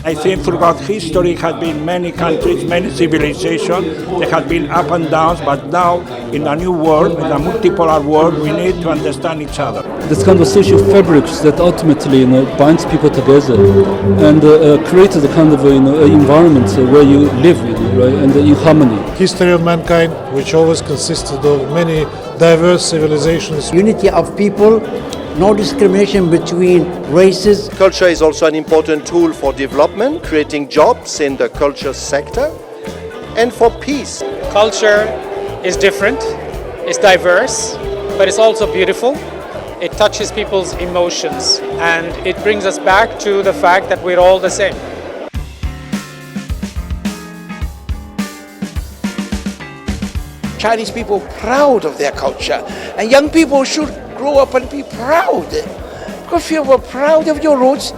I think throughout history has been many countries, many civilizations. There have been up and downs, but now in a new world, in a multipolar world, we need to understand each other. This kind of social fabrics that ultimately binds people together and creates a kind of environment where you live right, and in harmony. History of mankind, which always consisted of many diverse civilizations. Unity of people, no discrimination between races. Culture is also an important tool for development, creating jobs in the culture sector, and for peace. Culture is different, it's diverse, but it's also beautiful. It touches people's emotions, and it brings us back to the fact that we're all the same. Chinese people proud of their culture, and young people should grow up and be proud. Because if you're proud of your roots,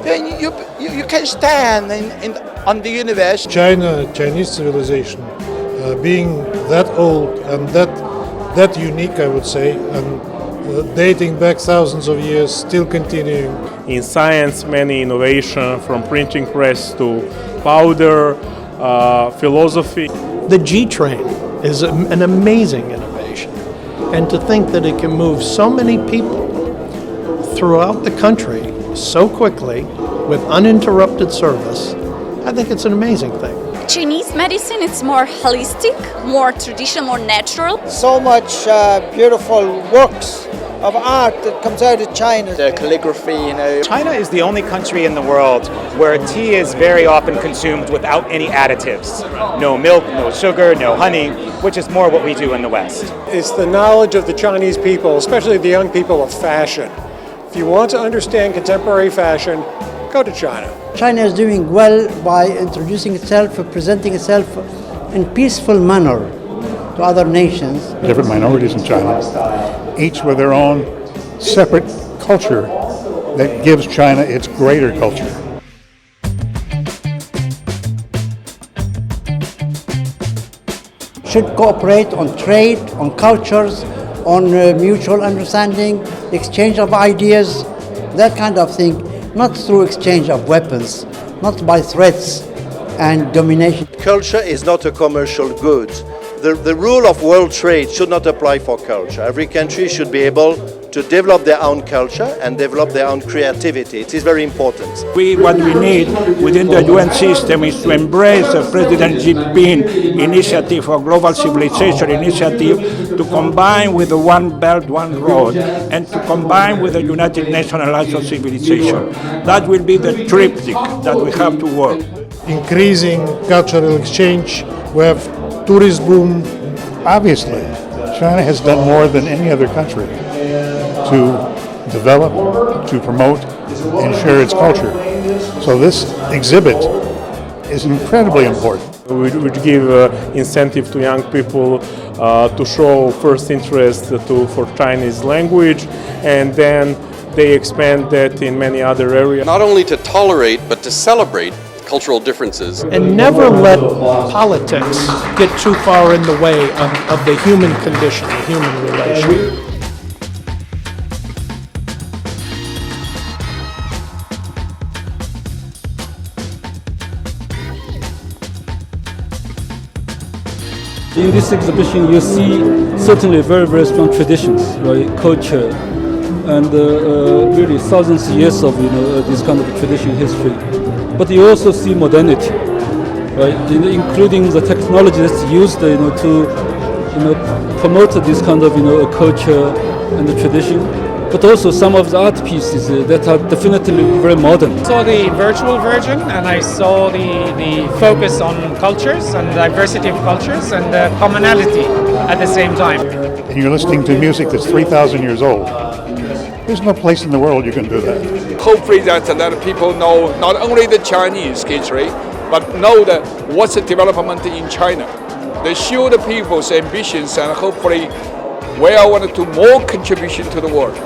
then you can stand on the universe. Chinese civilization, being that old and that unique, I would say, and dating back thousands of years, still continuing. In science, many innovation from printing press to powder, philosophy. The G train is an amazing innovation, and to think that it can move so many people throughout the country so quickly with uninterrupted service, I think it's an amazing thing. Chinese medicine is more holistic, more traditional, more natural. So much beautiful works of art that comes out of China. The calligraphy, China is the only country in the world where tea is very often consumed without any additives. No milk, no sugar, no honey, which is more what we do in the West. It's the knowledge of the Chinese people, especially the young people, of fashion. If you want to understand contemporary fashion, go to China. China is doing well by introducing itself, presenting itself in peaceful manner to other nations. Different minorities in China, each with their own separate culture that gives China its greater culture. Should cooperate on trade, on cultures, on mutual understanding, exchange of ideas, that kind of thing, not through exchange of weapons, not by threats and domination. Culture is not a commercial good. The rule of world trade should not apply for culture. Every country should be able to develop their own culture and develop their own creativity. It is very important. What we need within the UN system is to embrace the President Xi Jinping initiative for global civilization initiative, to combine with the One Belt, One Road, and to combine with the United Nations Alliance of Civilization. That will be the triptych that we have to work. Increasing cultural exchange, we have tourist boom. Obviously, China has done more than any other country to develop, to promote, and share its culture. So this exhibit is incredibly important. We would give incentive to young people to show first interest for Chinese language, and then they expand that in many other areas. Not only to tolerate, but to celebrate cultural differences. And never let politics get too far in the way of the human condition, the human relation. In this exhibition, you see certainly very, very strong traditions, right? Culture, and really thousands of years of this kind of tradition history. But you also see modernity, right? Including the technology that's used, to promote this kind of culture and the tradition. But also some of the art pieces that are definitely very modern. I saw the virtual version, and I saw the focus on cultures and diversity of cultures and commonality at the same time. And you're listening to music that's 3,000 years old. There's no place in the world you can do that. Hopefully that a lot of people know not only the Chinese history, but know that what's the development in China. They show the people's ambitions, and hopefully we are one to more contribution to the world.